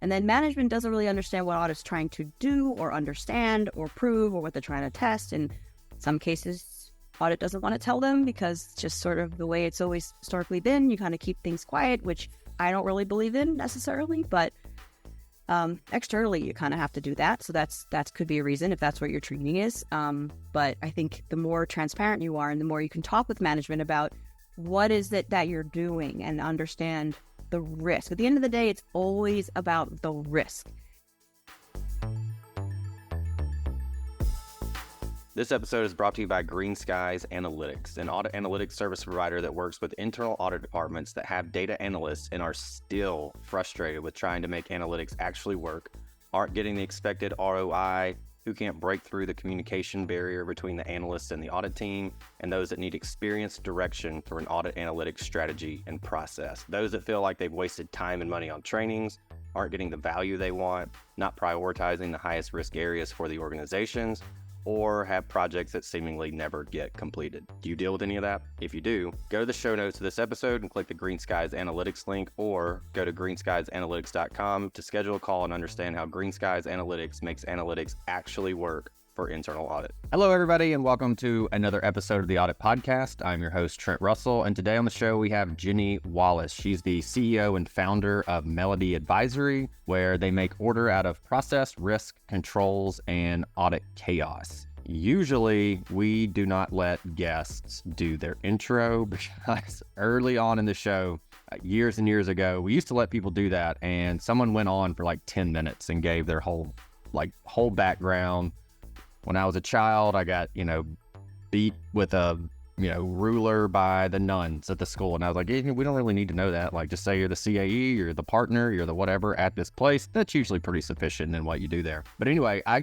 And then management doesn't really understand what audit's trying to do or understand or prove or what they're trying to test. In some cases, audit doesn't want to tell them because it's just sort of the way it's always historically been. You kind of keep things quiet, which I don't really believe in necessarily, but externally you kind of have to do that. So that could be a reason if that's what your training is. But I think the more transparent you are and the more you can talk with management about what is it that you're doing and understand the risk. At the end of the day, it's always about the risk. This episode is brought to you by Green Skies Analytics, an audit analytics service provider that works with internal audit departments that have data analysts and are still frustrated with trying to make analytics actually work, aren't getting the expected ROI, who can't break through the communication barrier between the analysts and the audit team, and those that need experienced direction for an audit analytics strategy and process. Those that feel like they've wasted time and money on trainings, aren't getting the value they want, not prioritizing the highest risk areas for the organizations, or have projects that seemingly never get completed. Do you deal with any of that? If you do, go to the show notes of this episode and click the Green Skies Analytics link, or go to greenskiesanalytics.com to schedule a call and understand how Green Skies Analytics makes analytics actually work for internal audit. Hello, everybody, and welcome to another episode of the Audit Podcast. I'm your host, Trent Russell, and today on the show we have Jennie Wallace. She's the CEO and founder of Melody Advisory, where they make order out of process, risk, controls, and audit chaos. Usually, we do not let guests do their intro because early on in the show, years and years ago, we used to let people do that, and someone went on for like 10 minutes and gave their whole background. When I was a child, I got, beat with a, ruler by the nuns at the school. And I was like, we don't really need to know that. Like, just say you're the CAE, you're the partner, you're the whatever at this place. That's usually pretty sufficient in what you do there. But anyway, I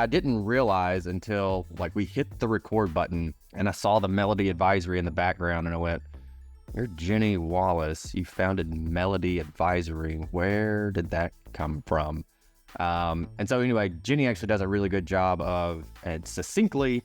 didn't realize until we hit the record button and I saw the Melody Advisory in the background and I went, you're Jennie Wallace. You founded Melody Advisory. Where did that come from? And so anyway, Jennie actually does a really good job of succinctly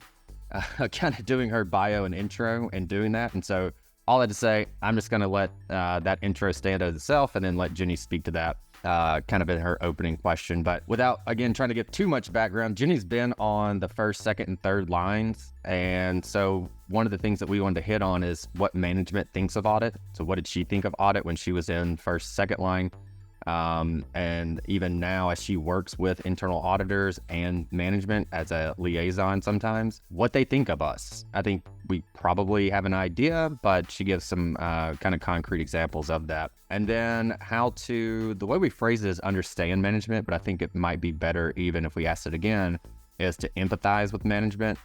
kind of doing her bio and intro and doing that. And so all that to say, I'm just going to let that intro stand as itself and then let Jennie speak to that kind of in her opening question. But without, again, trying to give too much background, Jennie's been on the first, second, and third lines. And so one of the things that we wanted to hit on is what management thinks of audit. So what did she think of audit when she was in first, second line? And even now, as she works with internal auditors and management as a liaison sometimes, what they think of us. I think we probably have an idea, but she gives some kind of concrete examples of that. And then the way we phrase it is understand management, but I think it might be better even if we asked it again, is to empathize with management.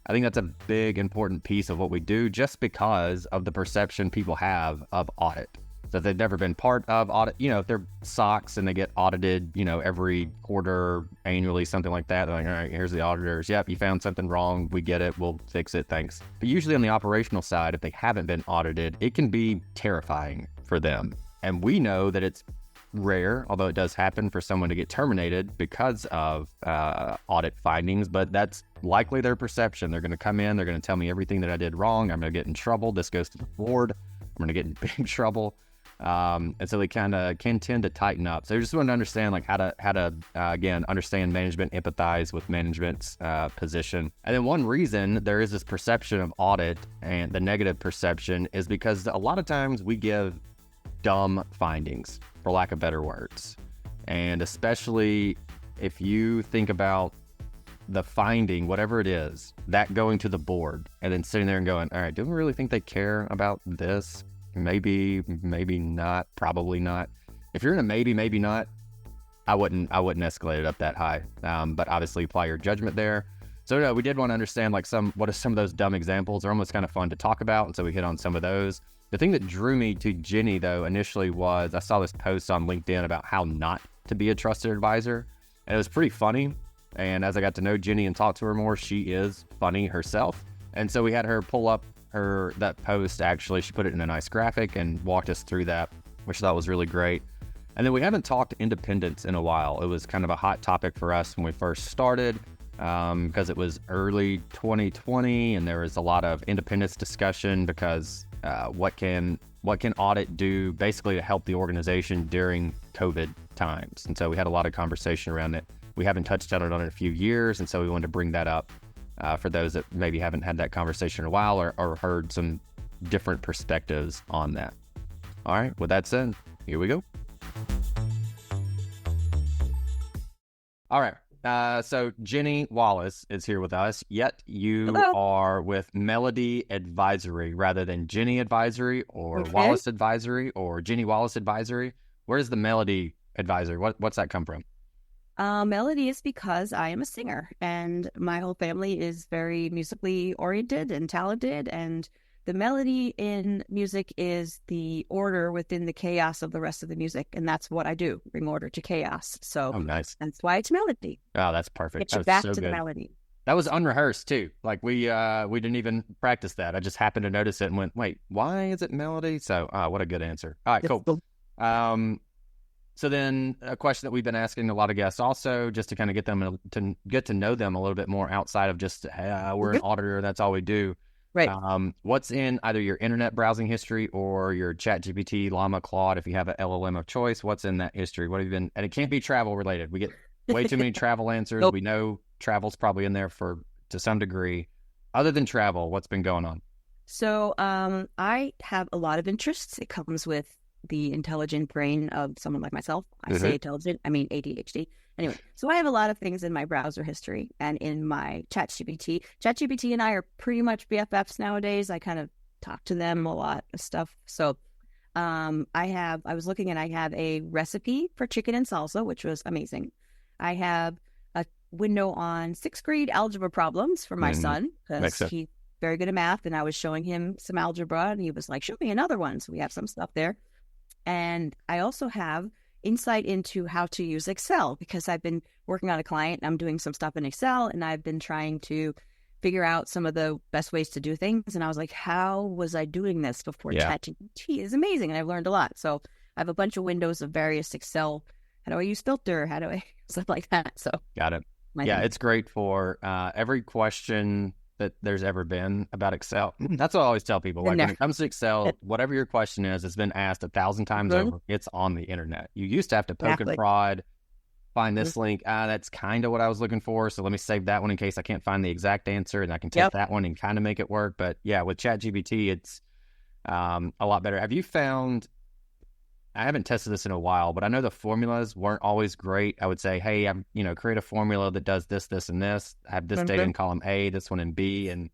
I think that's a big, important piece of what we do just because of the perception people have of audit. So if they've never been part of audit, if they're SOX and they get audited, every quarter, annually, something like that, they're like, all right, here's the auditors. Yep, you found something wrong. We get it. We'll fix it. Thanks. But usually on the operational side, if they haven't been audited, it can be terrifying for them. And we know that it's rare, although it does happen for someone to get terminated because of audit findings, but that's likely their perception. They're going to come in, they're going to tell me everything that I did wrong. I'm going to get in trouble. This goes to the board. I'm going to get in big trouble. And so they kind of can tend to tighten up. So I just want to understand how to again, understand management, empathize with management's position. And then one reason there is this perception of audit and the negative perception is because a lot of times we give dumb findings, for lack of better words. And especially if you think about the finding, whatever it is, that going to the board and then sitting there and going, all right, do we really think they care about this? Maybe not, probably not. If you're in a maybe not, I wouldn't escalate it up that high. But obviously apply your judgment there. So no, we did want to understand what are some of those dumb examples. They're almost kind of fun to talk about. And so we hit on some of those. The thing that drew me to Jennie though, initially was I saw this post on LinkedIn about how not to be a trusted advisor. And it was pretty funny. And as I got to know Jennie and talk to her more, she is funny herself. And so we had her pull up that post. Actually, she put it in a nice graphic and walked us through that, which I thought was really great. And then we haven't talked independence in a while. It was kind of a hot topic for us when we first started because it was early 2020 and there was a lot of independence discussion because what can what can audit do basically to help the organization during COVID times? And so we had a lot of conversation around it. We haven't touched on it in a few years, and so we wanted to bring that up for those that maybe haven't had that conversation in a while or heard some different perspectives on that. All right, with that said, here we go. All right. So Jennie Wallace is here with us, yet you Hello. are with Melody Advisory rather than Jennie Advisory or Wallace Advisory or Jennie Wallace Advisory. Where's the Melody Advisory? What's that come from? Melody is because I am a singer and my whole family is very musically oriented and talented, and the melody in music is the order within the chaos of the rest of the music, and that's what I do, bring order to chaos. So nice. That's why it's melody. Oh, that's perfect. Get you back to the melody. That was unrehearsed too. Like we didn't even practice that. I just happened to notice it and went, wait, why is it melody? So what a good answer. All right, cool. So then a question that we've been asking a lot of guests also, just to kind of get them to get to know them a little bit more outside of just, hey, we're an auditor, that's all we do. Right. What's in either your internet browsing history or your ChatGPT, Llama, Claude, if you have an LLM of choice, what's in that history? What have you been, and it can't be travel related. We get way too many travel answers. Nope. We know travel's probably in there to some degree. Other than travel, what's been going on? So I have a lot of interests. It comes with the intelligent brain of someone like myself. I say intelligent, I mean ADHD. Anyway, so I have a lot of things in my browser history and in my ChatGPT. ChatGPT and I are pretty much BFFs nowadays. I kind of talk to them a lot of stuff. So I was looking and I have a recipe for chicken and salsa, which was amazing. I have a window on 6th grade algebra problems for my son because he's very good at math, and I was showing him some algebra and he was like, show me another one. So we have some stuff there. And I also have insight into how to use Excel because I've been working on a client and I'm doing some stuff in Excel, and I've been trying to figure out some of the best ways to do things. And I was like, how was I doing this before? ChatGPT is amazing. And I've learned a lot. So I have a bunch of windows of various Excel. How do I use filter? How do I stuff like that? So got it. It's great for every question that there's ever been about Excel. That's what I always tell people. Like when it comes to Excel, whatever your question is, it's been asked 1,000 times over. It's on the internet. You used to have to poke and prod, find this link. That's kind of what I was looking for. So let me save that one in case I can't find the exact answer, and I can take that one and kind of make it work. But yeah, with ChatGPT, it's a lot better. Have you found, I haven't tested this in a while, but I know the formulas weren't always great. I would say, hey, create a formula that does this, this, and this. I have this data in column A, this one in B. And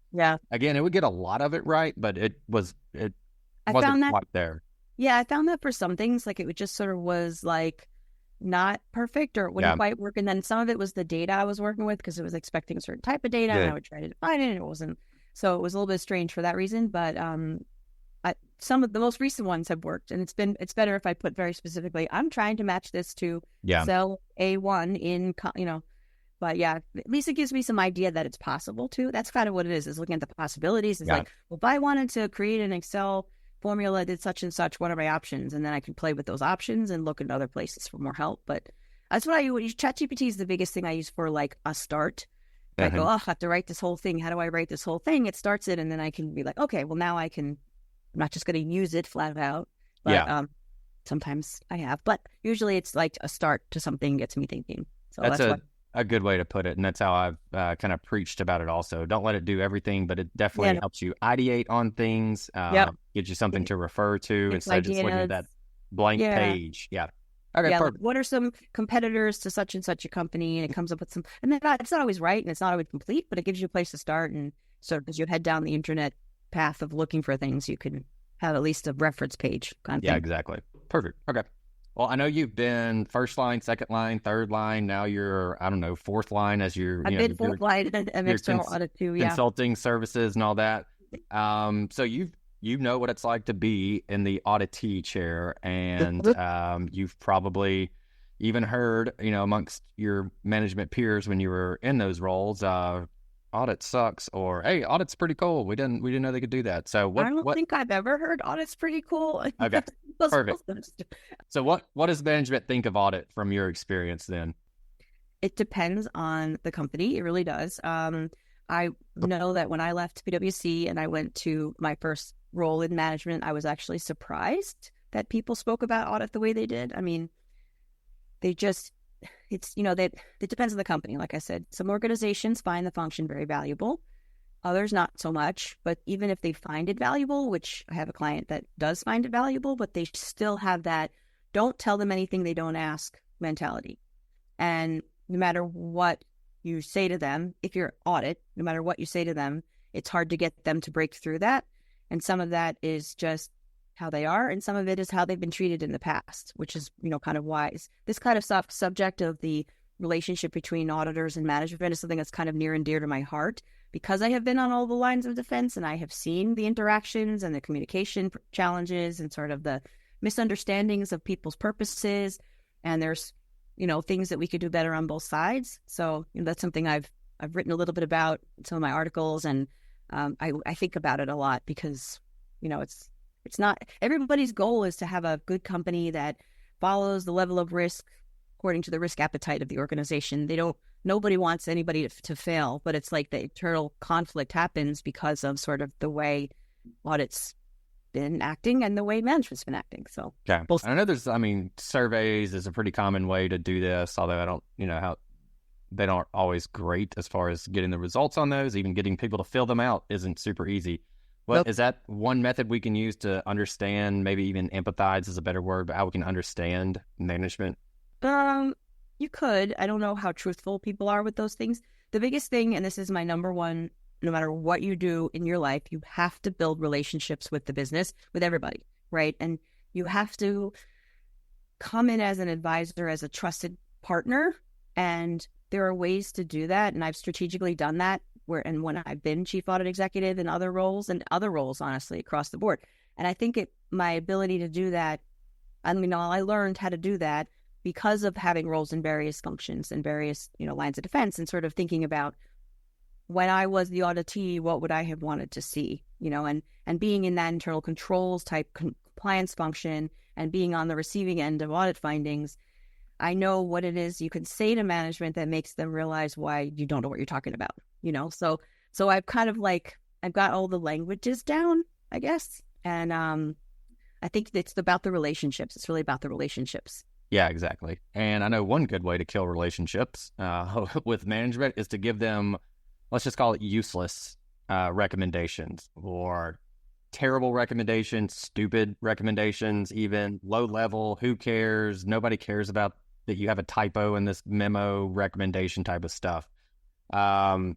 again, it would get a lot of it right, but it wasn't quite there. Yeah, I found that for some things, like it just sort of was like not perfect, or it wouldn't quite work. And then some of it was the data I was working with because it was expecting a certain type of data, and I would try to define it, and it wasn't. So it was a little bit strange for that reason. But some of the most recent ones have worked, and it's better if I put very specifically, I'm trying to match this to cell A1 in, but yeah, at least it gives me some idea that it's possible to. That's kind of what it is looking at the possibilities. It's like, well, if I wanted to create an Excel formula that did such and such, what are my options? And then I can play with those options and look at other places for more help. But that's what I use. ChatGPT is the biggest thing I use for like a start. I go, I have to write this whole thing. How do I write this whole thing? It starts it, and then I can be like, okay, well now I'm not just going to use it flat out, but sometimes I have. But usually it's like a start to something gets me thinking. So that's a good way to put it, and that's how I've kind of preached about it also. Don't let it do everything, but it definitely helps you ideate on things, gives you something to refer to instead of just looking at that blank page. Yeah. Okay, like, what are some competitors to such and such a company? And it comes up with some, and then it's not always right and it's not always complete, but it gives you a place to start. And so as you head down the internet path of looking for things, you can have at least a reference page kind of thing. Exactly. Perfect. Okay. Well, I know you've been first line, second line, third line. Now you're, I don't know, fourth line as you're. I've been fourth line and external audit too. Consulting services and all that. So you know what it's like to be in the auditee chair, and you've probably even heard, amongst your management peers when you were in those roles, audit sucks, or hey, audit's pretty cool. We didn't know they could do that. So I don't think I've ever heard audit's pretty cool. Okay, perfect. So what does management think of audit from your experience then? It depends on the company. It really does. I know that when I left PwC and I went to my first role in management, I was actually surprised that people spoke about audit the way they did. I mean, they just, it's, it depends on the company. Like I said, some organizations find the function very valuable, others not so much. But even if they find it valuable, which I have a client that does find it valuable, but they still have that don't tell them anything they don't ask mentality. And no matter what you say to them, if you're audit, no matter what you say to them, it's hard to get them to break through that. And some of that is just how they are, and some of it is how they've been treated in the past, which is, kind of wise. This kind of subject of the relationship between auditors and management is something that's kind of near and dear to my heart, because I have been on all the lines of defense and I have seen the interactions and the communication challenges and sort of the misunderstandings of people's purposes. And there's, things that we could do better on both sides. So that's something I've written a little bit about in some of my articles, and I think about it a lot because, it's not everybody's goal is to have a good company that follows the level of risk according to the risk appetite of the organization. Nobody wants anybody to fail, but it's like the internal conflict happens because of sort of the way audit's been acting and the way management's been acting. So, okay. I know surveys is a pretty common way to do this, although I don't, how they aren't always great as far as getting the results on those. Even getting people to fill them out isn't super easy. Is that one method we can use to understand, maybe even empathize is a better word, but how we can understand management? You could. I don't know how truthful people are with those things. The biggest thing, and this is my number one, no matter what you do in your life, you have to build relationships with the business, with everybody, right? And you have to come in as an advisor, as a trusted partner. And there are ways to do that. And I've strategically done that when I've been chief audit executive in other roles, honestly, across the board. And I think my ability to do that, I learned how to do that because of having roles in various functions and various, lines of defense, and sort of thinking about when I was the auditee, what would I have wanted to see, and being in that internal controls type compliance function and being on the receiving end of audit findings, I know what it is you can say to management that makes them realize why you don't know what you're talking about, So I've kind of I've got all the languages down, I guess. And I think it's about the relationships. It's really about the relationships. Yeah, exactly. And I know one good way to kill relationships with management is to give them, let's just call it useless recommendations, or terrible recommendations, stupid recommendations, even low level, who cares? Nobody cares about that you have a typo in this memo recommendation type of stuff. I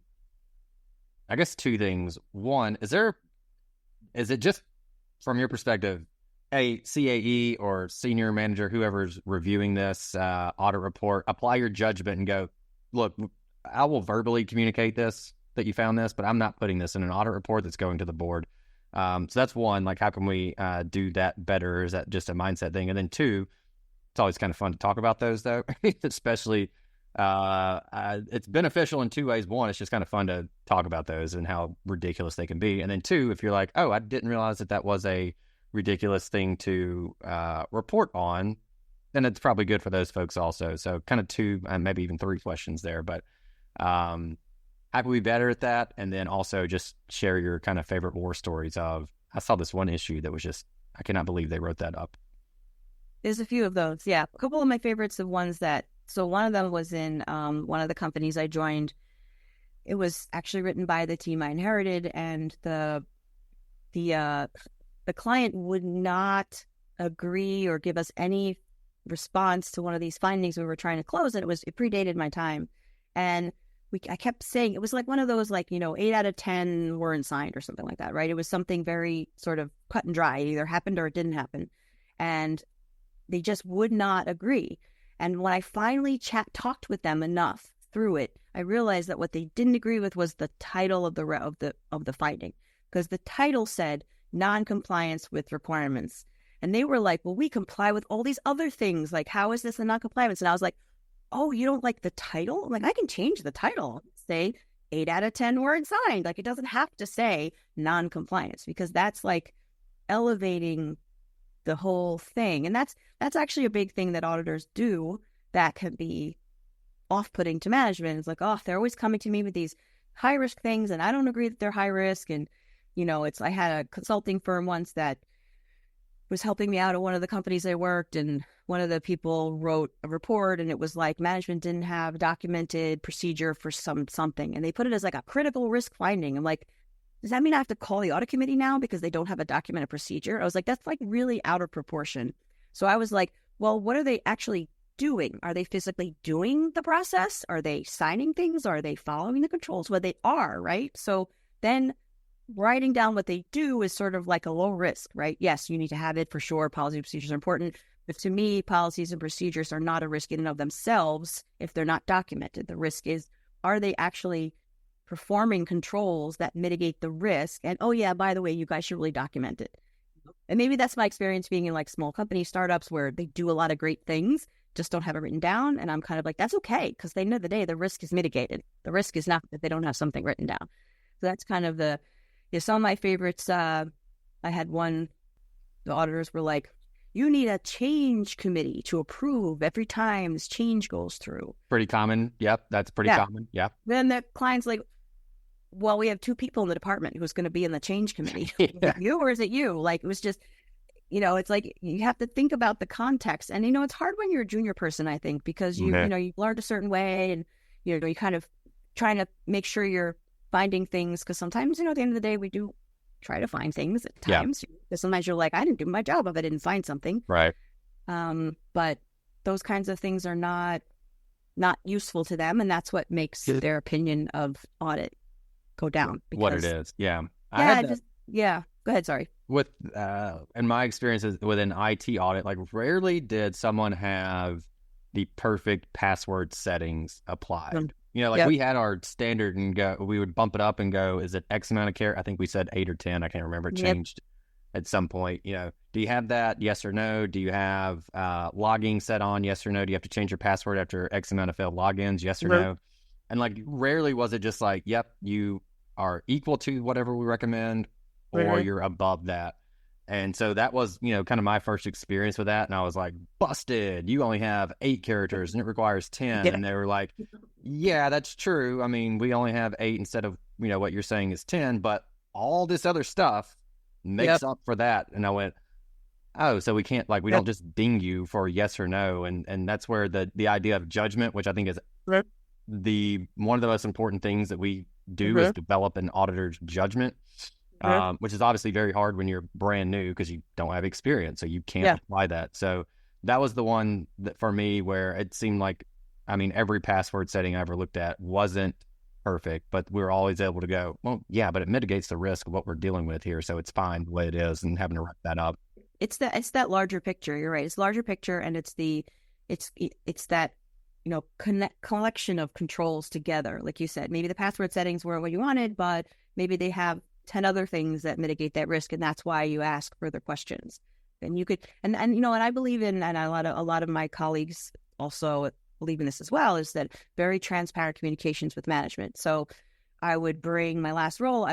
guess two things. One, is it just from your perspective, a CAE or senior manager, whoever's reviewing this audit report, apply your judgment and go, look, I will verbally communicate this, that you found this, but I'm not putting this in an audit report that's going to the board. So that's one, how can we do that better? Is that just a mindset thing? And then two, it's always kind of fun to talk about those though, especially it's beneficial in two ways. One, it's just kind of fun to talk about those and how ridiculous they can be. And then two, if you're like, oh, I didn't realize that was a ridiculous thing to report on, then it's probably good for those folks also. So kind of two and maybe even three questions there, but how can we be better at that? And then also just share your kind of favorite war stories of, I saw this one issue that was just, I cannot believe they wrote that up. There's a few of those. Yeah. A couple of my favorites of ones so one of them was in one of the companies I joined. It was actually written by the team I inherited, and the client would not agree or give us any response to one of these findings we were trying to close, and it predated my time. And I kept saying, it was like one of those 8 out of 10 weren't signed or something like that, right? It was something very sort of cut and dry. It either happened or it didn't happen. And they just would not agree. And when I finally talked with them enough through it, I realized that what they didn't agree with was the title of the finding, because the title said non-compliance with requirements. And they were like, well, we comply with all these other things. How is this a non-compliance? And I was like, oh, you don't like the title? I'm like, I can change the title. Say 8 out of 10 weren't signed. It doesn't have to say non-compliance, because that's elevating the whole thing. And that's actually a big thing that auditors do that can be off-putting to management. It's oh, they're always coming to me with these high-risk things, and I don't agree that they're high risk. And I had a consulting firm once that was helping me out at one of the companies I worked, and one of the people wrote a report, and it was like management didn't have documented procedure for something, and they put it as like a critical risk finding. I'm like, does that mean I have to call the audit committee now because they don't have a documented procedure? I was like, that's like really out of proportion. So I was like, well, what are they actually doing? Are they physically doing the process? Are they signing things? Are they following the controls? Well, they are, right? So then writing down what they do is sort of like a low risk, right? Yes, you need to have it for sure. Policy and procedures are important. But to me, policies and procedures are not a risk in and of themselves if they're not documented. The risk is, are they actually performing controls that mitigate the risk? And, oh yeah, by the way, you guys should really document it. And maybe that's my experience being in like small company startups where they do a lot of great things, just don't have it written down. And I'm kind of like, that's okay, because at the end of the day, the risk is mitigated. The risk is not that they don't have something written down. So that's kind of some of my favorites. I had one, the auditors were like, you need a change committee to approve every time this change goes through. Pretty common. Yep. That's pretty common. Yep. Then the client's like, well, we have two people in the department who's going to be in the change committee. Is it you or is it you? Like, it was just, it's like you have to think about the context. And, it's hard when you're a junior person, I think, because you've learned a certain way, and, you kind of trying to make sure you're finding things, because sometimes, at the end of the day, we do try to find things at times. Because sometimes you're like, I didn't do my job if I didn't find something. Right. But those kinds of things are not useful to them, and that's what makes their opinion of audit go down. Because, what it is. Yeah. Go ahead. Sorry. With in my experiences with an IT audit, like rarely did someone have the perfect password settings applied. We had our standard and we would bump it up and go, is it X amount of characters? I think we said 8 or 10. I can't remember. It changed at some point. Do you have that? Yes or no? Do you have logging set on? Yes or no? Do you have to change your password after X amount of failed logins? Yes or no? And like rarely was it just like, yep, you are equal to whatever we recommend, or you're above that. And so that was, kind of my first experience with that. And I was like, busted. You only have 8 characters and it requires 10. And they were like, yeah, that's true. I mean, we only have 8 instead of, what you're saying is 10, but all this other stuff makes up for that. And I went, oh, so we can't, we don't just ding you for yes or no. And that's where the idea of judgment, which I think is one of the most important things that we do is develop an auditor's judgment. Which is obviously very hard when you're brand new because you don't have experience, so you can't apply that. So that was the one that for me where it seemed like, every password setting I ever looked at wasn't perfect, but we were always able to go, well, yeah, but it mitigates the risk of what we're dealing with here, so it's fine the way it is, and having to wrap that up. It's that larger picture. You're right. It's larger picture, and it's that collection of controls together. Like you said, maybe the password settings weren't what you wanted, but maybe they have 10 other things that mitigate that risk, and that's why you ask further questions. And you could, and I believe in, and a lot of my colleagues also believe in this as well, is that very transparent communications with management. So I would bring my last role,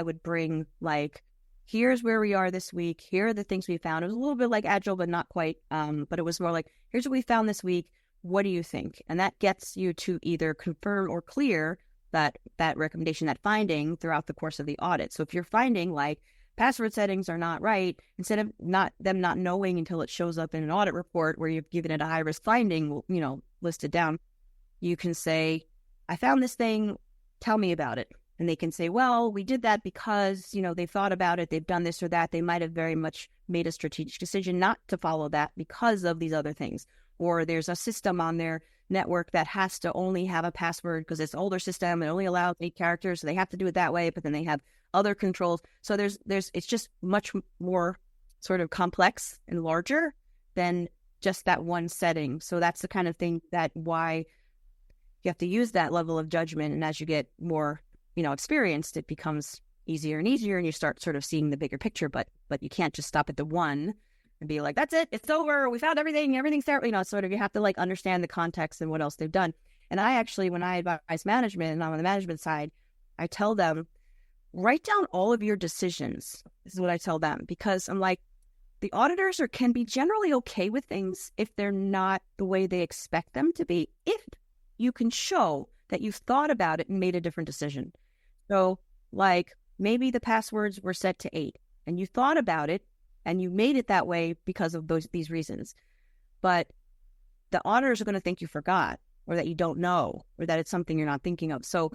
like, here's where we are this week. Here are the things we found. It was a little bit like Agile, but not quite. But it was more like, here's what we found this week. What do you think? And that gets you to either confirm or clear that recommendation, that finding throughout the course of the audit. So if you're finding like password settings are not right, instead of them not knowing until it shows up in an audit report where you've given it a high risk finding, listed down, you can say, I found this thing, tell me about it. And they can say, well, we did that because, they've thought about it, they've done this or that. They might have very much made a strategic decision not to follow that because of these other things. Or there's a system on their network that has to only have a password because it's an older system. It only allows 8 characters, so they have to do it that way. But then they have other controls. So it's just much more sort of complex and larger than just that one setting. So that's the kind of thing that why you have to use that level of judgment. And as you get more, experienced, it becomes easier and easier, and you start sort of seeing the bigger picture. But you can't just stop at the one and be like, that's it, it's over, we found everything's there. Sort of you have to like understand the context and what else they've done. And I actually, when I advise management and I'm on the management side, I tell them, write down all of your decisions. This is what I tell them, because I'm like, the auditors can be generally okay with things if they're not the way they expect them to be, if you can show that you've thought about it and made a different decision. So like, maybe the passwords were set to 8 and you thought about it and you made it that way because of these reasons. But the auditors are going to think you forgot, or that you don't know, or that it's something you're not thinking of. So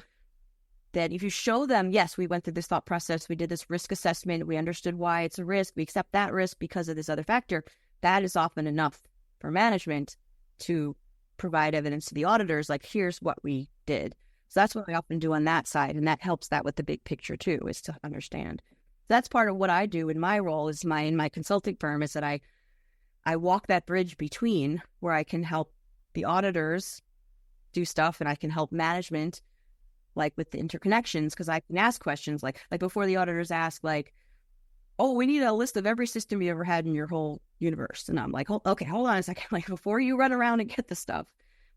that if you show them, yes, we went through this thought process, we did this risk assessment, we understood why it's a risk, we accept that risk because of this other factor, that is often enough for management to provide evidence to the auditors, like, here's what we did. So that's what I often do on that side, and that helps that with the big picture too, is to understand. That's part of what I do in my role in my consulting firm, is that I walk that bridge between where I can help the auditors do stuff and I can help management, like with the interconnections, because I can ask questions like before the auditors ask, like, oh, we need a list of every system you ever had in your whole universe. And I'm like, okay, hold on a second. Like, before you run around and get the stuff,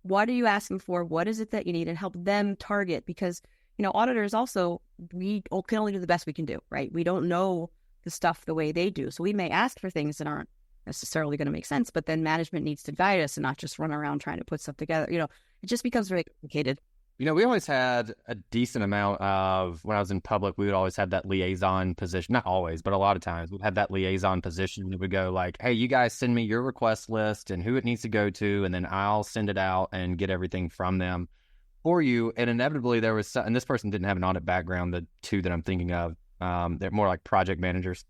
what are you asking for? What is it that you need? And help them target, because, auditors also, we can only do the best we can do, right? We don't know the stuff the way they do. So we may ask for things that aren't necessarily going to make sense, but then management needs to guide us and not just run around trying to put stuff together. It just becomes very complicated. We always had a decent amount of, when I was in public, we would always have that liaison position. Not always, but a lot of times we'd have that liaison position. It would go like, hey, you guys send me your request list and who it needs to go to, and then I'll send it out and get everything from them for you. And inevitably there was, and this person didn't have an audit background, the two that I'm thinking of, they're more like project managers.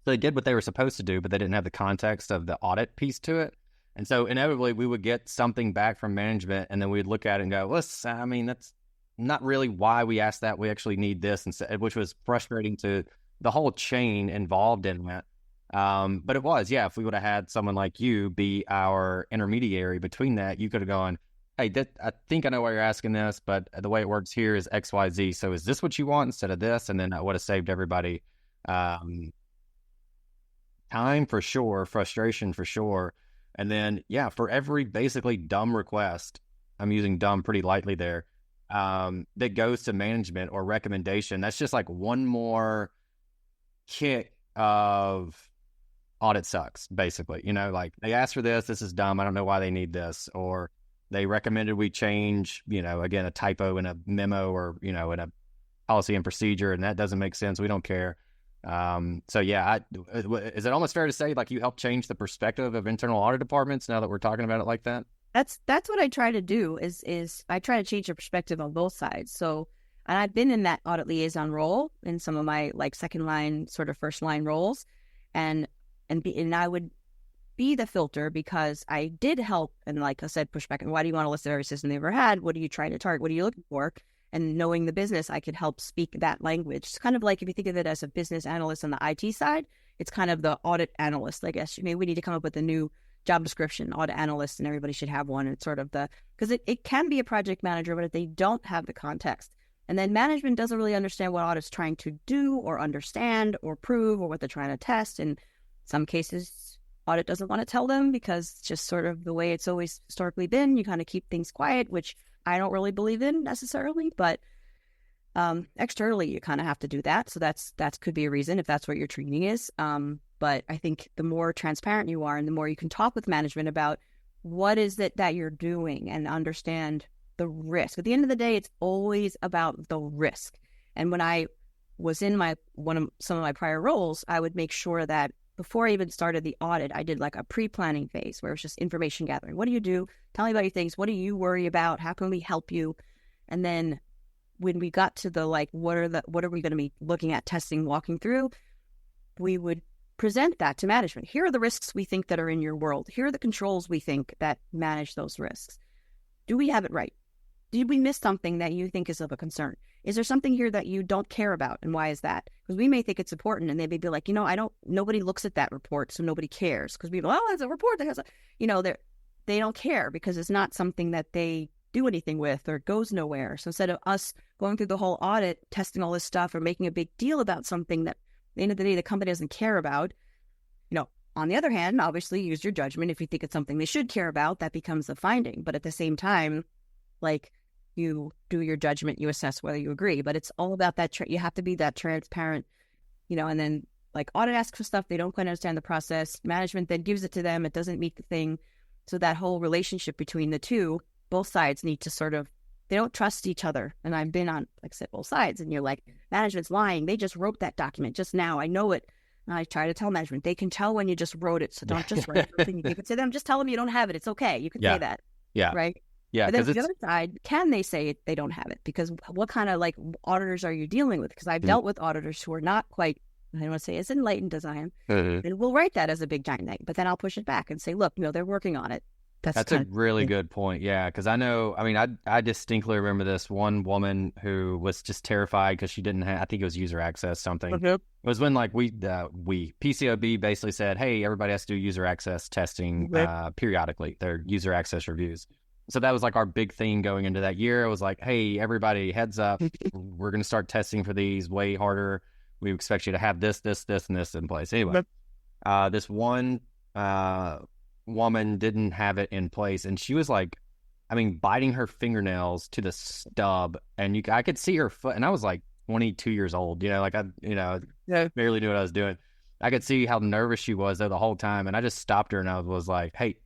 So they did what they were supposed to do, but they didn't have the context of the audit piece to it. And so inevitably we would get something back from management, and then we'd look at it and go, that's not really why we asked that. We actually need this, which was frustrating to the whole chain involved in that. But it was, if we would have had someone like you be our intermediary between that, you could have gone, hey, I think I know why you're asking this, but the way it works here is X, Y, Z. So is this what you want instead of this? And then that would have saved everybody time for sure, frustration for sure. And then, for every basically dumb request, I'm using dumb pretty lightly there, that goes to management or recommendation, that's just like one more kick of audit sucks, basically. Like, they asked for this is dumb, I don't know why they need this. Or they recommended we change, again, a typo in a memo or, in a policy and procedure, and that doesn't make sense. We don't care. Is it almost fair to say, like, you help change the perspective of internal audit departments now that we're talking about it like that? That's what I try to do is I try to change the perspective on both sides. So, and I've been in that audit liaison role in some of my like second line, sort of first line roles, and I would be the filter because I did help and, like I said, push back. And why do you want a list of every system they ever had? What are you trying to target? What are you looking for? And knowing the business, I could help speak that language. It's kind of like, if you think of it as a business analyst on the IT side, it's kind of the audit analyst, I guess. We need to come up with a new job description, audit analyst, and everybody should have one. It's sort of because it can be a project manager, but if they don't have the context, and then management doesn't really understand what audit's trying to do or understand or prove or what they're trying to test. In some cases, audit doesn't want to tell them because it's just sort of the way it's always historically been. You kind of keep things quiet, which I don't really believe in necessarily, but externally you kind of have to do that. So that could be a reason if that's what your training is. But I think the more transparent you are and the more you can talk with management about what is it that you're doing and understand the risk. At the end of the day, it's always about the risk. And when I was in some of my prior roles, I would make sure that before I even started the audit, I did like a pre-planning phase where it was just information gathering. What do you do? Tell me about your things. What do you worry about? How can we help you? And then when we got to the, like, what are we going to be looking at, testing, walking through, we would present that to management. Here are the risks we think that are in your world. Here are the controls we think that manage those risks. Do we have it right? Did we miss something that you think is of a concern? Is there something here that you don't care about? And why is that? Because we may think it's important, and they may be like, nobody looks at that report, so nobody cares. Because people, it's a report that has they don't care because it's not something that they do anything with or it goes nowhere. So instead of us going through the whole audit, testing all this stuff or making a big deal about something that at the end of the day, the company doesn't care about, on the other hand, obviously use your judgment. If you think it's something they should care about, that becomes the finding. But at the same time, like, you do your judgment, you assess whether you agree, but it's all about that. You have to be that transparent, and then, like, audit asks for stuff. They don't quite understand the process. Management then gives it to them. It doesn't meet the thing. So that whole relationship between the two, both sides need to sort of they don't trust each other. And I've been on, like I said, both sides. And you're like, management's lying. They just wrote that document just now. I know it. And I try to tell management, they can tell when you just wrote it. So don't just write something. You give it to them. Just tell them you don't have it. It's okay. You can say that. Yeah. Right. Yeah. But then the other side, can they say they don't have it? Because what kind of like auditors are you dealing with? Because I've dealt with auditors who are not quite, I don't want to say as enlightened as I am. And we'll write that as a big giant thing. But then I'll push it back and say, look, they're working on it. That's a really good point. Yeah. Because I distinctly remember this one woman who was just terrified because she didn't have, I think it was user access something. It was when like we PCOB basically said, hey, everybody has to do user access testing periodically, their user access reviews. So that was like our big theme going into that year. It was like, hey, everybody, heads up. We're going to start testing for these way harder. We expect you to have this, and this in place. Anyway, this one woman didn't have it in place, and she was like, biting her fingernails to the stub, and I could see her foot, and I was like 22 years old, I barely knew what I was doing. I could see how nervous she was there the whole time, and I just stopped her, and I was like, hey,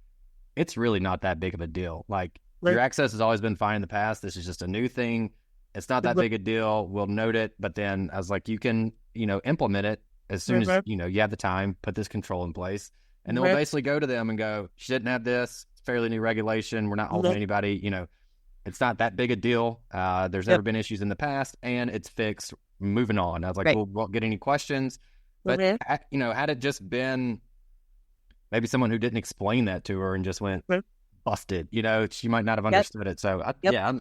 it's really not that big of a deal. Like, your access has always been fine in the past. This is just a new thing. It's not that big a deal. We'll note it. But then I was like, you can, implement it as soon as, you have the time, put this control in place. And then we'll basically go to them and go, she didn't have this. It's fairly new regulation. We're not holding anybody, it's not that big a deal. There's never been issues in the past, and it's fixed. Moving on. I was like, we won't get any questions. But, had it just been maybe someone who didn't explain that to her and just went busted, she might not have understood it. So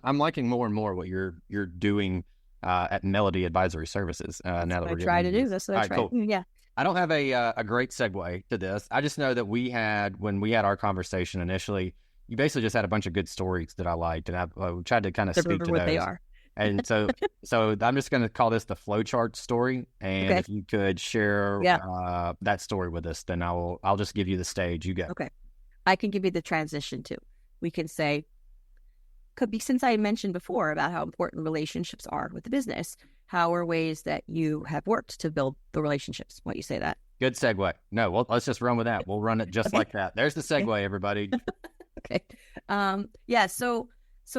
I'm liking more and more what you're doing at Melody Advisory Services. Now that we're try to do this. That's what I try. Cool. Yeah. I don't have a great segue to this. I just know that when we had our conversation initially, you basically just had a bunch of good stories that I liked, and I tried to kind of speak to what those. They are. And so I'm just going to call this the flowchart story. And if you could share that story with us, then I'll just give you the stage. You go. Okay. I can give you the transition too. We can say, could be, since I mentioned before about how important relationships are with the business, how are ways that you have worked to build the relationships? Why don't you say that? Good segue. No, let's just run with that. We'll run it just like that. There's the segue, everybody. Okay. So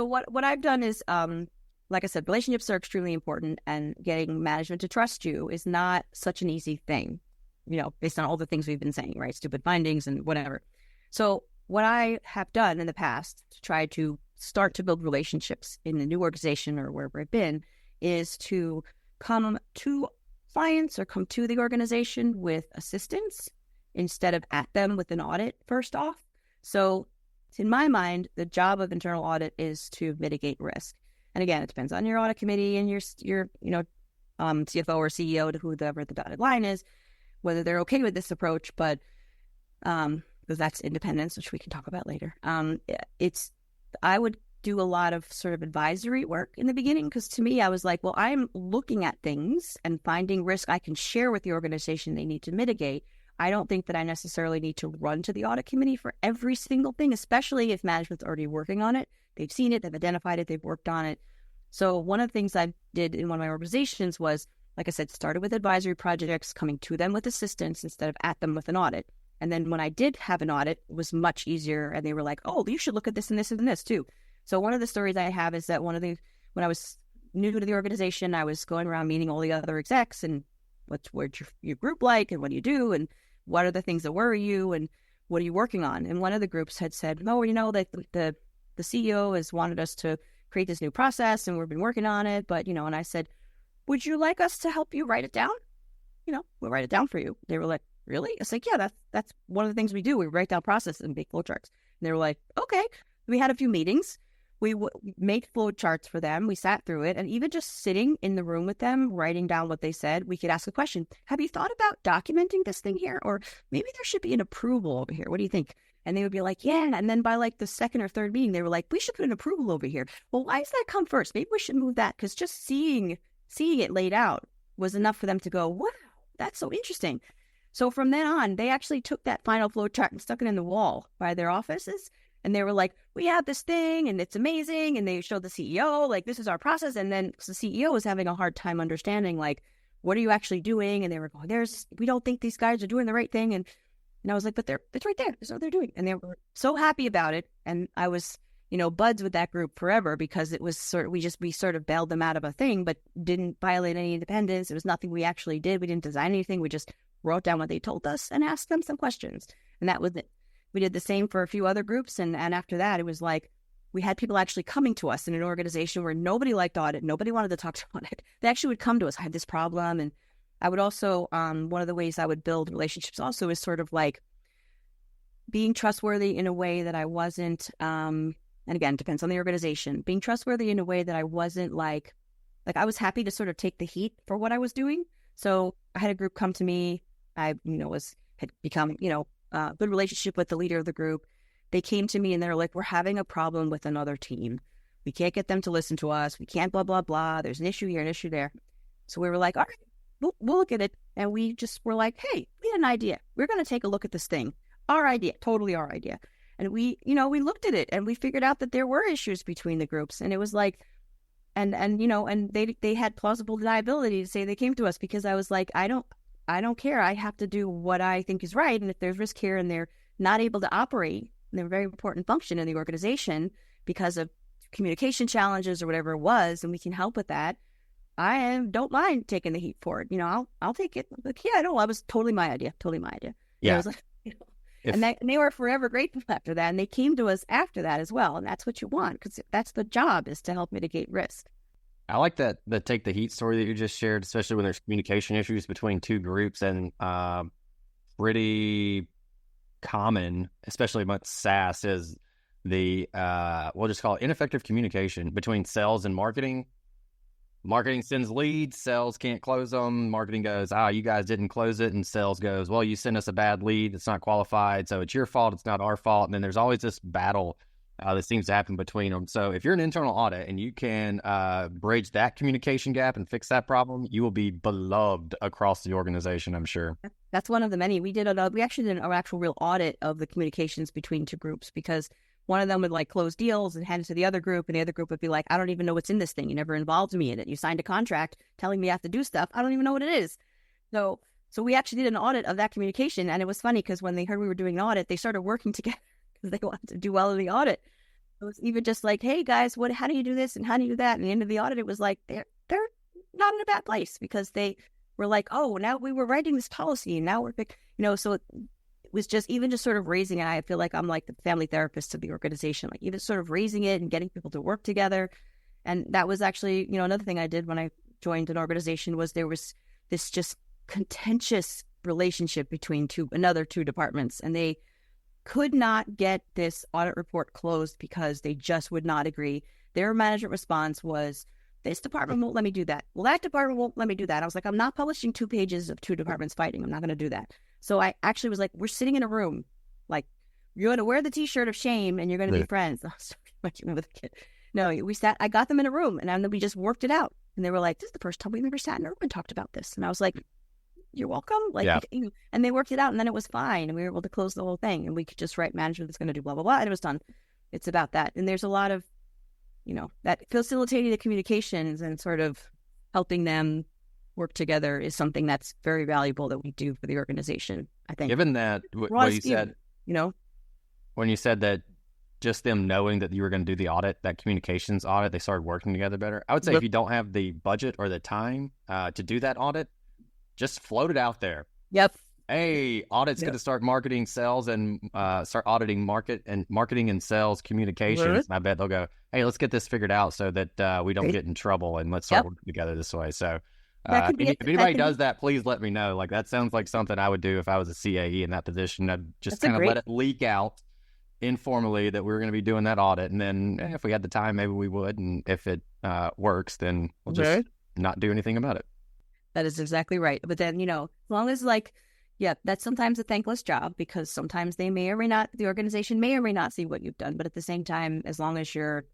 what I've done is, like I said, relationships are extremely important, and getting management to trust you is not such an easy thing, based on all the things we've been saying, right? Stupid findings and whatever. So what I have done in the past to try to start to build relationships in the new organization or wherever I've been is to come to clients or come to the organization with assistance instead of at them with an audit first off. So in my mind, the job of internal audit is to mitigate risk. And again, it depends on your audit committee and your CFO or CEO, to whoever the dotted line is, whether they're okay with this approach. But because that's independence, which we can talk about later. I would do a lot of sort of advisory work in the beginning, because to me, I was like, well, I'm looking at things and finding risk I can share with the organization they need to mitigate. I don't think that I necessarily need to run to the audit committee for every single thing, especially if management's already working on it. They've seen it, they've identified it, they've worked on it. So one of the things I did in one of my organizations was, like I said, started with advisory projects, coming to them with assistance instead of at them with an audit. And then when I did have an audit, it was much easier. And they were like, oh, you should look at this and this and this too. So one of the stories I have is that when I was new to the organization, I was going around meeting all the other execs and what's your group like and what do you do and what are the things that worry you and what are you working on? And one of the groups had said, no, that the CEO has wanted us to create this new process and we've been working on it. But, and I said, would you like us to help you write it down? We'll write it down for you. They were like, really? I was like, yeah, that's one of the things we do. We write down processes and make flowcharts. And they were like, okay. We had a few meetings. We made flowcharts for them. We sat through it. And even just sitting in the room with them, writing down what they said, we could ask a question. Have you thought about documenting this thing here? Or maybe there should be an approval over here. What do you think? And they would be like, yeah. And then by like the second or third meeting, they were like, we should put an approval over here. Well, why does that come first? Maybe we should move that. Because just seeing it laid out was enough for them to go, wow, that's so interesting. So from then on, they actually took that final flow chart and stuck it in the wall by their offices. And they were like, we have this thing and it's amazing. And they showed the CEO, like, this is our process. And then the CEO was having a hard time understanding, like, what are you actually doing? And they were going, we don't think these guys are doing the right thing. And I was like, but it's right there. That's what they're doing. And they were so happy about it. And I was buds with that group forever because it was we sort of bailed them out of a thing, but didn't violate any independence. It was nothing we actually did. We didn't design anything. We just wrote down what they told us and asked them some questions. And that was it. We did the same for a few other groups. And after that, it was like, we had people actually coming to us in an organization where nobody liked audit. Nobody wanted to talk to audit. They actually would come to us. I had this problem. And I would also, one of the ways I would build relationships also is sort of like being trustworthy in a way that I wasn't, and again, depends on the organization, being trustworthy in a way that I wasn't like I was happy to sort of take the heat for what I was doing. So I had a group come to me. I, had become, good relationship with the leader of the group. They came to me and they're like, we're having a problem with another team. We can't get them to listen to us. We can't blah, blah, blah. There's an issue here, an issue there. So we were like, all right, we'll look at it. And we just were like, hey, we had an idea. We're going to take a look at this thing. Our idea, totally our idea. And we looked at it and we figured out that there were issues between the groups. And it was like, and they had plausible deniability to say they came to us because I was like, I don't care. I have to do what I think is right. And if there's risk here and they're not able to operate, and they're a very important function in the organization because of communication challenges or whatever it was, and we can help with that, don't mind taking the heat for it. I'll take it. Like, yeah, I was totally my idea. Yeah. I was like, and they were forever grateful after that. And they came to us after that as well. And that's what you want, because that's the job, is to help mitigate risk. I like the take the heat story that you just shared, especially when there's communication issues between two groups, and pretty common, especially amongst SaaS, is the we'll just call it ineffective communication between sales and marketing. Marketing sends leads, sales can't close them. Marketing goes, you guys didn't close it. And sales goes, well, you sent us a bad lead. It's not qualified. So it's your fault. It's not our fault. And then there's always this battle that seems to happen between them. So if you're an internal audit and you can bridge that communication gap and fix that problem, you will be beloved across the organization, I'm sure. That's one of the many. We actually did an actual real audit of the communications between two groups, because one of them would close deals and hand it to the other group, and the other group would be like, I don't even know what's in this thing. You never involved me in it. You signed a contract telling me I have to do stuff. I don't even know what it is. So we actually did an audit of that communication, and it was funny because when they heard we were doing an audit, they started working together because they wanted to do well in the audit. It was even just like, hey guys, how do you do this and how do you do that? And at the end of the audit, it was like, they're not in a bad place, because they were like, oh, now we were writing this policy and now we're, so it was just sort of raising it. I feel like I'm like the family therapist of the organization, like even sort of raising it and getting people to work together. And that was actually, another thing I did when I joined an organization was there was this just contentious relationship between another two departments, and they could not get this audit report closed because they just would not agree. Their management response was, this department won't let me do that. Well, that department won't let me do that. I was like, I'm not publishing 2 pages of 2 departments fighting. I'm not going to do that. So I actually was like, we're sitting in a room. Like, you're going to wear the T-shirt of shame and you're going to be friends. With the kid. No, we sat. I got them in a room and then we just worked it out. And they were like, this is the first time we've ever sat in a room and talked about this. And I was like, you're welcome. And they worked it out, and then it was fine. And we were able to close the whole thing, and we could just write management that's going to do blah, blah, blah. And it was done. It's about that. And there's a lot of, that facilitating the communications and sort of helping them work together is something that's very valuable that we do for the organization, I think. Given that, what you said, when you said that just them knowing that you were going to do the audit, that communications audit, they started working together better. I would say if you don't have the budget or the time to do that audit, just float it out there. Yep. Hey, audit's going to start marketing, sales, and start auditing marketing and sales communications. And I bet they'll go, hey, let's get this figured out so that we don't get in trouble, and let's start working together this way. So if anybody does that, please let me know. That sounds like something I would do if I was a CAE in that position. I'd just kind of let it leak out informally that we were going to be doing that audit. And then if we had the time, maybe we would. And if it works, then we'll just not do anything about it. That is exactly right. But then, as long as that's sometimes a thankless job, because sometimes the organization may or may not see what you've done. But at the same time, as long as your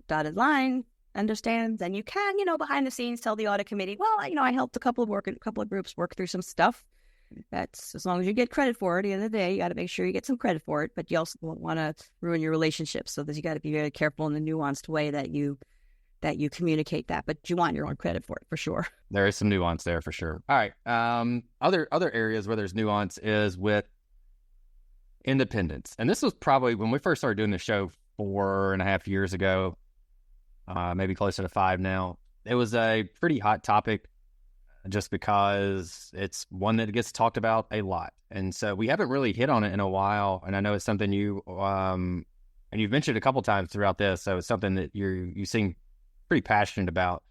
dotted line understands, and you can, behind the scenes tell the audit committee, well, I helped a couple of groups work through some stuff. That's as long as you get credit for it. At the end of the day, you got to make sure you get some credit for it, but you also don't want to ruin your relationship. So you got to be very careful in the nuanced way that you communicate that, but you want your own credit for it, for sure. There is some nuance there for sure. All right. Other areas where there's nuance is with independence. And this was probably when we first started doing the show 4.5 years ago, maybe closer to 5 now. It was a pretty hot topic just because it's one that gets talked about a lot. And so we haven't really hit on it in a while. And I know it's something you, and you've mentioned a couple times throughout this. So it's something that you seem pretty passionate about.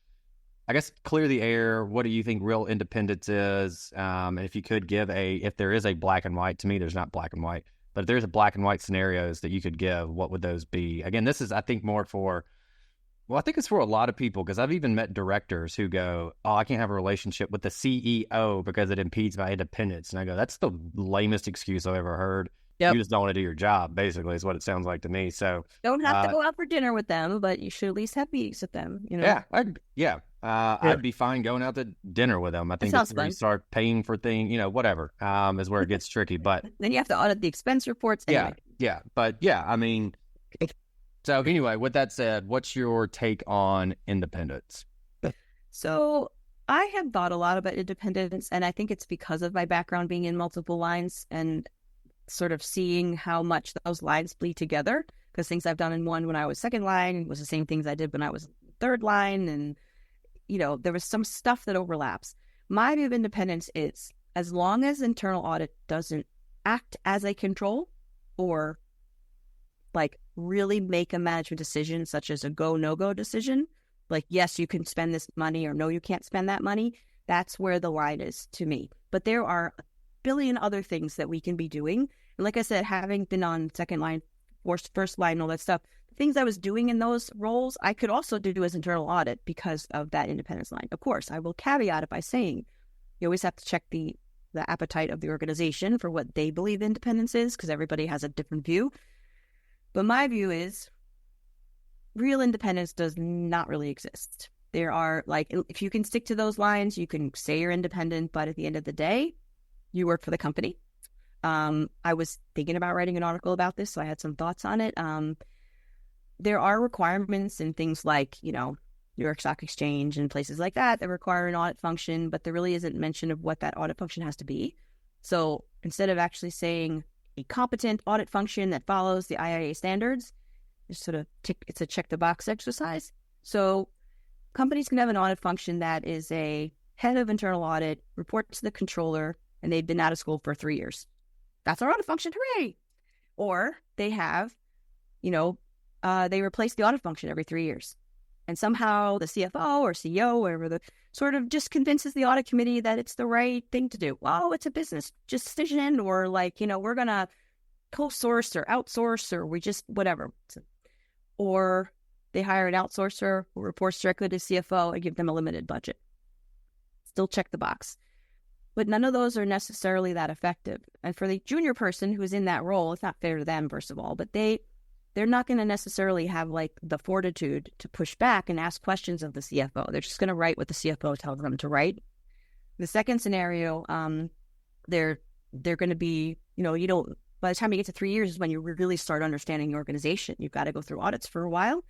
I guess clear the air. What do you think real independence is? And if you could give if there is a black and white, to me, there's not black and white, but if there's a black and white scenarios that you could give, what would those be? Again, this is, I think, more for, I think it's for a lot of people, because I've even met directors who go, oh, I can't have a relationship with the CEO because it impedes my independence. And I go, that's the lamest excuse I've ever heard. Yep. You just don't want to do your job, basically, is what it sounds like to me. So don't have to go out for dinner with them, but you should at least have meetings with them. You know? Yeah, I'd be fine going out to dinner with them. I think that's where you start paying for things, whatever, is where it gets tricky. But then you have to audit the expense reports. Anyway. Yeah. But yeah, I mean, so anyway, with that said, what's your take on independence? So I have thought a lot about independence, and I think it's because of my background being in multiple lines and sort of seeing how much those lines bleed together, because things I've done in one when I was second line was the same things I did when I was third line. And, there was some stuff that overlaps. My view of independence is, as long as internal audit doesn't act as a control or like really make a management decision, such as a go, no-go decision, like, yes, you can spend this money, or no, you can't spend that money, that's where the line is to me. But there are a billion other things that we can be doing. And like I said, having been on second line, first line, all that stuff, the things I was doing in those roles, I could also do as internal audit because of that independence line. Of course, I will caveat it by saying you always have to check the appetite of the organization for what they believe independence is, because everybody has a different view. But my view is real independence does not really exist. There are, like, if you can stick to those lines, you can say you're independent, but at the end of the day, you work for the company. I was thinking about writing an article about this, so I had some thoughts on it. There are requirements in things like, New York Stock Exchange and places like that require an audit function, but there really isn't mention of what that audit function has to be. So instead of actually saying a competent audit function that follows the IIA standards, it's sort of it's a check the box exercise. So companies can have an audit function that is a head of internal audit, reports to the controller, and they've been out of school for 3 years. That's our audit function, hooray! Or they have, they replace the audit function every 3 years. And somehow the CFO or CEO, whatever, the sort of just convinces the audit committee that it's the right thing to do. Well, it's a business decision, or we're going to co-source or outsource, or we just whatever. Or they hire an outsourcer who reports directly to CFO and give them a limited budget. Still check the box. But none of those are necessarily that effective. And for the junior person who is in that role, it's not fair to them, first of all, but they're not going to necessarily have like the fortitude to push back and ask questions of the CFO. They're just going to write what the CFO tells them to write. The second scenario, they're going to be, by the time you get to 3 years is when you really start understanding the organization. You've got to go through audits for a while.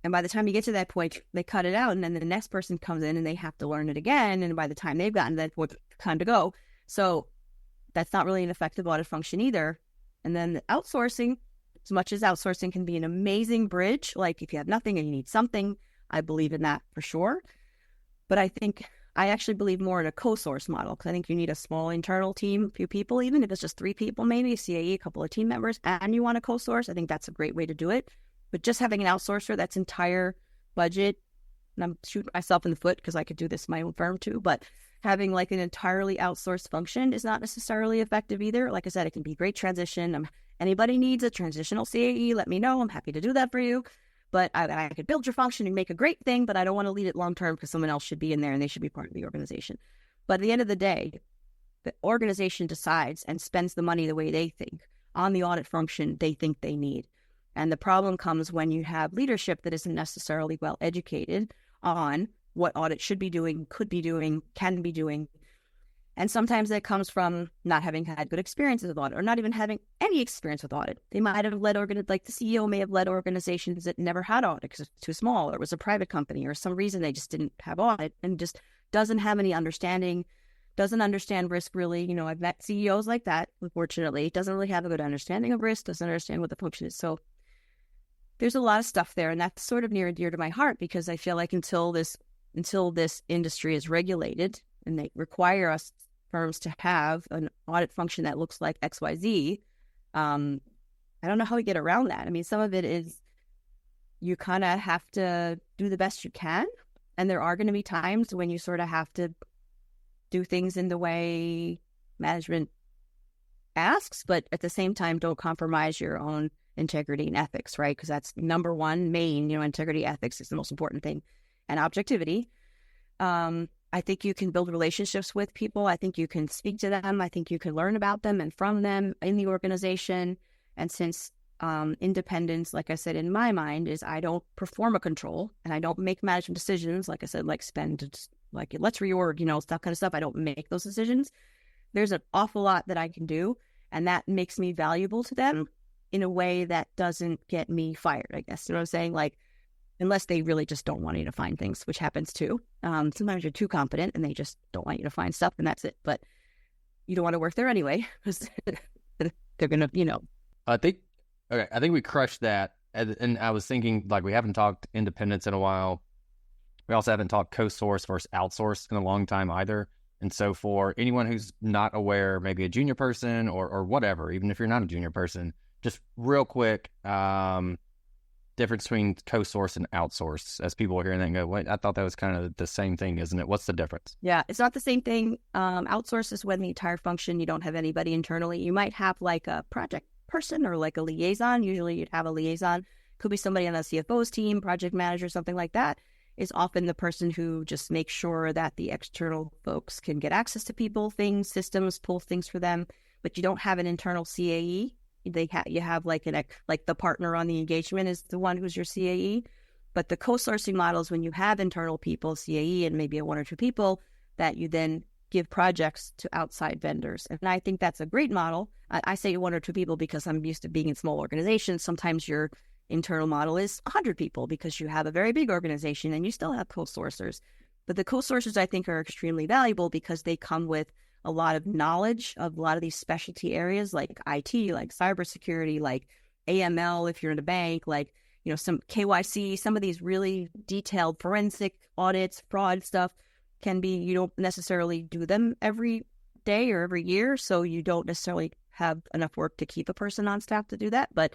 And by the time you get to that point, they cut it out, and then the next person comes in and they have to learn it again. And by the time they've gotten to that point, time to go. So that's not really an effective audit function either. And then the outsourcing, as much as outsourcing can be an amazing bridge, like if you have nothing and you need something, I believe in that for sure. But I actually believe more in a co-source model, because I think you need a small internal team, a few people, even if it's just 3 people, maybe a CAE, a couple of team members, and you want to co-source. I think that's a great way to do it. But just having an outsourcer, that's entire budget, and I'm shooting myself in the foot because I could do this in my own firm too, but having like an entirely outsourced function is not necessarily effective either. Like I said, it can be a great transition. Anybody needs a transitional CAE, let me know. I'm happy to do that for you. But I could build your function and make a great thing, but I don't want to lead it long-term because someone else should be in there and they should be part of the organization. But at the end of the day, the organization decides and spends the money the way they think on the audit function they think they need. And the problem comes when you have leadership that isn't necessarily well educated on what audit should be doing, could be doing, can be doing. And sometimes that comes from not having had good experiences with audit, or not even having any experience with audit. They might have led like the CEO may have led organizations that never had audit because it's too small, or it was a private company, or some reason they just didn't have audit, and just doesn't have any understanding, doesn't understand risk really. I've met CEOs like that, unfortunately, doesn't really have a good understanding of risk, doesn't understand what the function is. So there's a lot of stuff there, and that's sort of near and dear to my heart because I feel like until this industry is regulated and they require us firms to have an audit function that looks like XYZ, I don't know how we get around that. I mean, some of it is you kind of have to do the best you can, and there are going to be times when you sort of have to do things in the way management asks, but at the same time, don't compromise your own integrity and ethics, right? Because that's number one, main, integrity, ethics is the most important thing, and objectivity. I think you can build relationships with people. I think you can speak to them. I think you can learn about them and from them in the organization. And since independence, like I said, in my mind, is I don't perform a control and I don't make management decisions, like I said, like spend, like let's reorg, that kind of stuff. I don't make those decisions. There's an awful lot that I can do, and that makes me valuable to them in a way that doesn't get me fired, I guess. You know what I'm saying? Like, unless they really just don't want you to find things, which happens too. Sometimes you're too competent and they just don't want you to find stuff, and that's it. But you don't want to work there anyway because they're going to, I think we crushed that. And I was thinking, like, we haven't talked independence in a while. We also haven't talked co-source versus outsource in a long time either. And so for anyone who's not aware, maybe a junior person or whatever, even if you're not a junior person, just real quick, difference between co-source and outsource, as people are hearing that and go, wait, I thought that was kind of the same thing, isn't it? What's the difference? Yeah, it's not the same thing. Outsource is when the entire function, you don't have anybody internally. You might have like a project person or like a liaison. Usually you'd have a liaison. Could be somebody on the CFO's team, project manager, something like that. Is often the person who just makes sure that the external folks can get access to people, things, systems, pull things for them. But you don't have an internal CAE. You have like the partner on the engagement is the one who's your CAE. But the co-sourcing model is when you have internal people, CAE, and maybe one or two people that you then give projects to outside vendors. And I think that's a great model. I say one or two people because I'm used to being in small organizations. Sometimes your internal model is 100 people because you have a very big organization and you still have co-sourcers. But the co-sourcers, I think, are extremely valuable because they come with a lot of knowledge of a lot of these specialty areas like IT, like cybersecurity, like AML if you're in a bank, like, some KYC, some of these really detailed forensic audits, fraud stuff can be, you don't necessarily do them every day or every year. So you don't necessarily have enough work to keep a person on staff to do that. But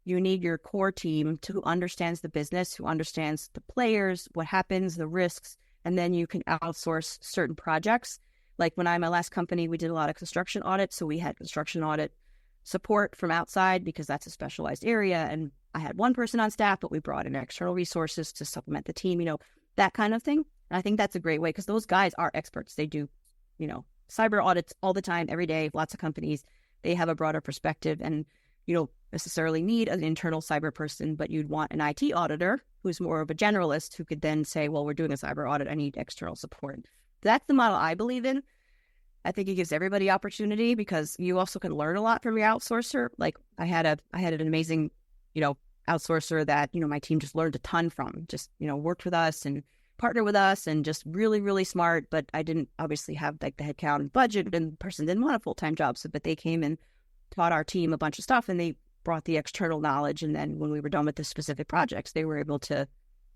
you need your core team who understands the business, who understands the players, what happens, the risks, and then you can outsource certain projects. Like when my last company, we did a lot of construction audits. So we had construction audit support from outside because that's a specialized area. And I had one person on staff, but we brought in external resources to supplement the team, that kind of thing. And I think that's a great way because those guys are experts. They do, cyber audits all the time, every day, lots of companies. They have a broader perspective, and you don't necessarily need an internal cyber person, but you'd want an IT auditor who's more of a generalist who could then say, well, we're doing a cyber audit. I need external support. That's the model I believe in. I think it gives everybody opportunity because you also can learn a lot from your outsourcer. Like I had an amazing, outsourcer that, my team just learned a ton from, just, worked with us and partnered with us and just really, really smart. But I didn't obviously have like the headcount and budget, and the person didn't want a full-time job. So, but they came and taught our team a bunch of stuff, and they brought the external knowledge. And then when we were done with the specific projects, they were able to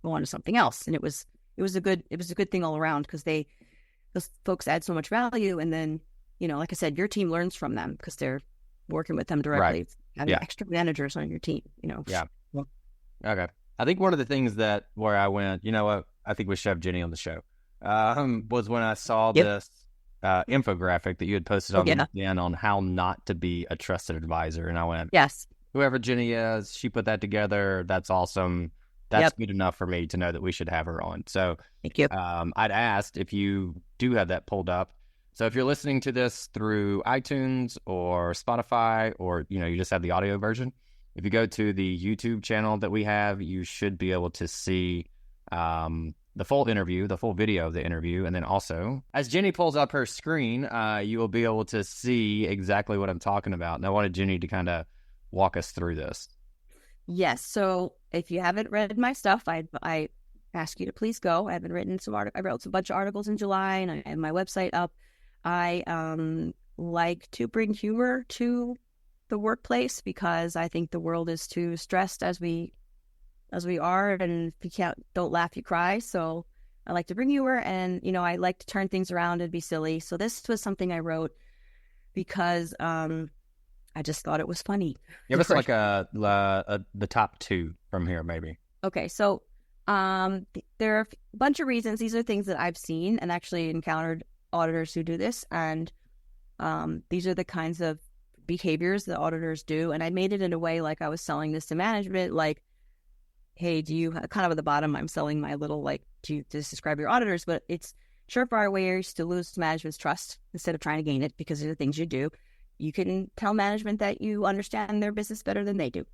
go on to something else. And it was a good thing all around because those folks add so much value. And then, like I said, your team learns from them because they're working with them directly. Right. Having extra managers on your team, Yeah. Okay. I think one of the things where I went, what, I think we should have Jennie on the show, was when I saw this infographic that you had posted on LinkedIn on how not to be a trusted advisor. And I went, yes, whoever Jennie is, she put that together. That's awesome. That's good enough for me to know that we should have her on. So thank you. I'd asked if you do have that pulled up. So if you're listening to this through iTunes or Spotify, or, you just have the audio version, if you go to the YouTube channel that we have, you should be able to see the full interview, the full video of the interview. And then also, as Jennie pulls up her screen, you will be able to see exactly what I'm talking about. And I wanted Jennie to kind of walk us through this. Yes. So if you haven't read my stuff, I ask you to please go. I wrote a bunch of articles in July, and I have my website up. I like to bring humor to the workplace because I think the world is too stressed, as we as we are, and if you don't laugh, you cry. So I like to bring humor, and I like to turn things around and be silly. So this was something I wrote because I just thought it was funny. Give us like the top two from here, maybe. Okay, so there are a bunch of reasons. These are things that I've seen and actually encountered auditors who do this, and these are the kinds of behaviors that auditors do. And I made it in a way like I was selling this to management, like, hey, do you kind of at the bottom, I'm selling my little, like, to describe your auditors, but it's surefire ways to lose management's trust instead of trying to gain it, because of the things you do. You can tell management that you understand their business better than they do.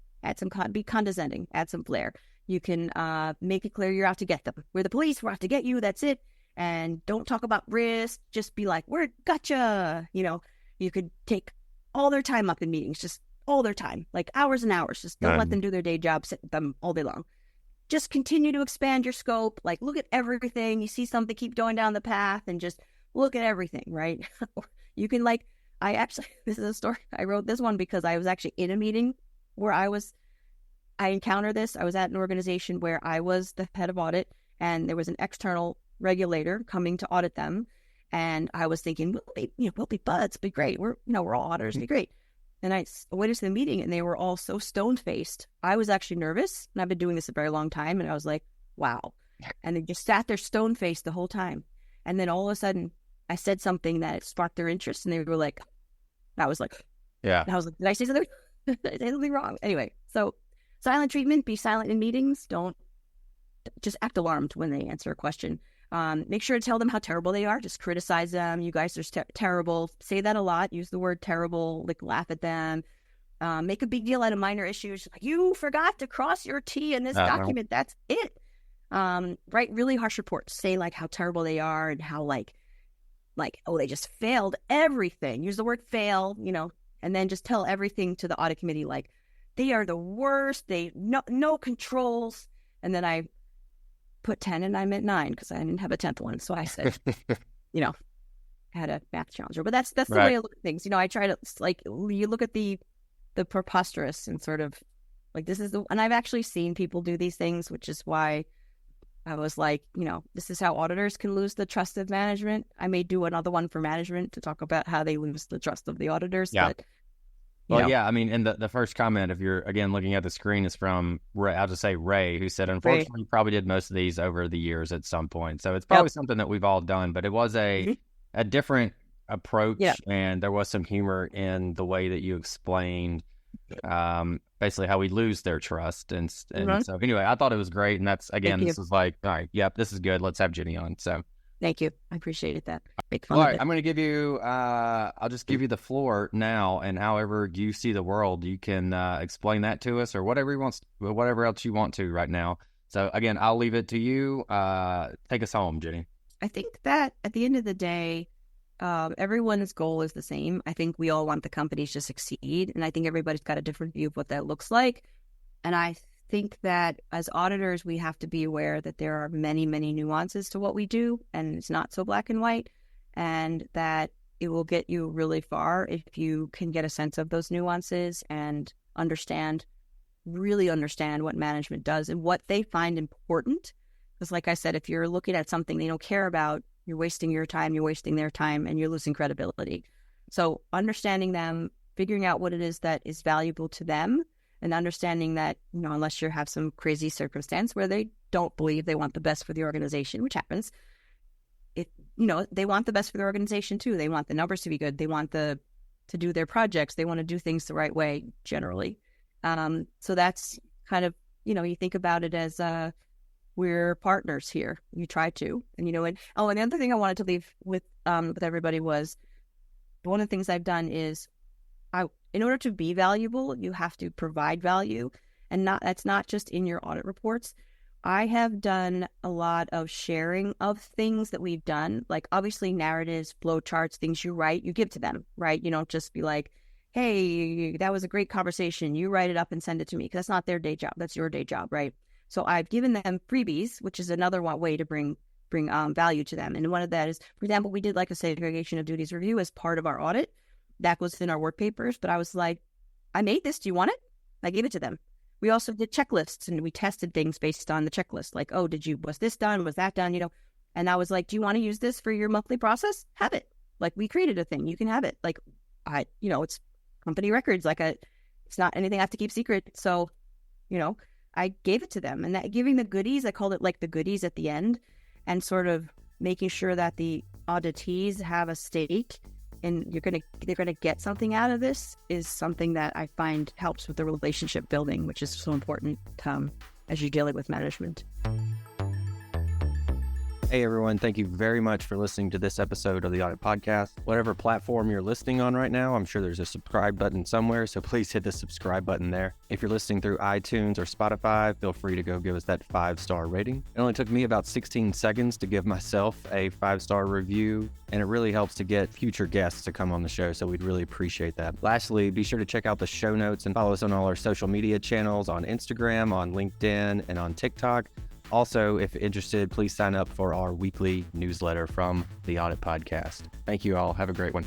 Be condescending, add some flair. You can make it clear you're out to get them. We're the police, we're out to get you, that's it. And don't talk about risk, just be like, we're gotcha. You could take all their time up in meetings, just all their time, like hours and hours. Just don't let them do their day job, sit with them all day long. Just continue to expand your scope. Like, look at everything. You see something, keep going down the path and just look at everything, right? You can this is a story. I wrote this one because I was actually in a meeting where I encountered this. I was at an organization where I was the head of audit, and there was an external regulator coming to audit them. And I was thinking, we'll be buds, be great. We're all auditors, be great. And I went into the meeting, and they were all so stone-faced. I was actually nervous, and I've been doing this a very long time. And I was like, wow. And they just sat there stone-faced the whole time. And then all of a sudden, I said something that sparked their interest, and they were like, I was like, yeah. And I was like, did I say something? Did I say something wrong? Anyway, so silent treatment, be silent in meetings. Don't just act alarmed when they answer a question. Make sure to tell them how terrible they are. Just criticize them. You guys are terrible. Say that a lot. Use the word terrible, like laugh at them. Make a big deal out of minor issues. Like, you forgot to cross your T in this document. That's it. Write really harsh reports. Say like how terrible they are and how like, oh, they just failed everything. Use the word fail, and then just tell everything to the audit committee. Like, they are the worst. They no controls. And then I put 10 and I meant 9 because I didn't have a 10th one. So I said, I had a math challenger, but that's the way I look at things. I try to, like, you look at the preposterous and sort of like, and I've actually seen people do these things, which is why I was like, this is how auditors can lose the trust of management. I may do another one for management to talk about how they lose the trust of the auditors. Yeah. But, I mean, and the first comment, if you're, again, looking at the screen, is from Ray, I'll just say Ray, who said, unfortunately, you probably did most of these over the years at some point. So it's probably something that we've all done, but it was a different approach, and there was some humor in the way that you explained basically how we lose their trust. And so anyway, I thought it was great. And that's, again, this is like, all right, yep, this is good. Let's have Jennie on. So thank you. I appreciated that. All right, I'm going to give you, I'll just give you the floor now, and however you see the world, you can explain that to us, or whatever else you want to right now. So again, I'll leave it to you. Take us home, Jennie. I think that at the end of the day, everyone's goal is the same. I think we all want the companies to succeed, and I think everybody's got a different view of what that looks like. And I think that as auditors, we have to be aware that there are many, many nuances to what we do, and it's not so black and white, and that it will get you really far if you can get a sense of those nuances and really understand what management does and what they find important. Because like I said, if you're looking at something they don't care about, you're wasting your time, you're wasting their time, and you're losing credibility. So understanding them, figuring out what it is that is valuable to them, and understanding that, unless you have some crazy circumstance where they don't believe they want the best for the organization, which happens, they want the best for the organization too. They want the numbers to be good. They want to do their projects. They want to do things the right way generally. So that's kind of, you think about it as we're partners here. You try to, and and the other thing I wanted to leave with everybody was, one of the things I've done is, in order to be valuable, you have to provide value, and that's not just in your audit reports. I have done a lot of sharing of things that we've done, like obviously narratives, flow charts, things you write, you give to them, right? You don't just be like, hey, that was a great conversation. You write it up and send it to me, because that's not their day job. That's your day job, right? So I've given them freebies, which is another way to bring value to them. And one of that is, for example, we did like a segregation of duties review as part of our audit. That was in our work papers, but I was like, I made this. Do you want it? I gave it to them. We also did checklists, and we tested things based on the checklist. Like, oh, was this done? Was that done? And I was like, do you want to use this for your monthly process? Have it. Like, we created a thing. You can have it. Like, it's company records. Like, it's not anything I have to keep secret. So, I gave it to them. And that giving the goodies, I called it like the goodies at the end, and sort of making sure that the auditees have a stake and they're gonna get something out of this, is something that I find helps with the relationship building, which is so important as you're dealing with management. Hey everyone, thank you very much for listening to this episode of the Audit Podcast. Whatever platform you're listening on right now, I'm sure there's a subscribe button somewhere, so please hit the subscribe button there. If you're listening through iTunes or Spotify, feel free to go give us that 5-star rating. It only took me about 16 seconds to give myself a 5-star review, and it really helps to get future guests to come on the show, so we'd really appreciate that. Lastly, be sure to check out the show notes and follow us on all our social media channels on Instagram, on LinkedIn, and on TikTok. Also, if interested, please sign up for our weekly newsletter from the Audit Podcast. Thank you all. Have a great one.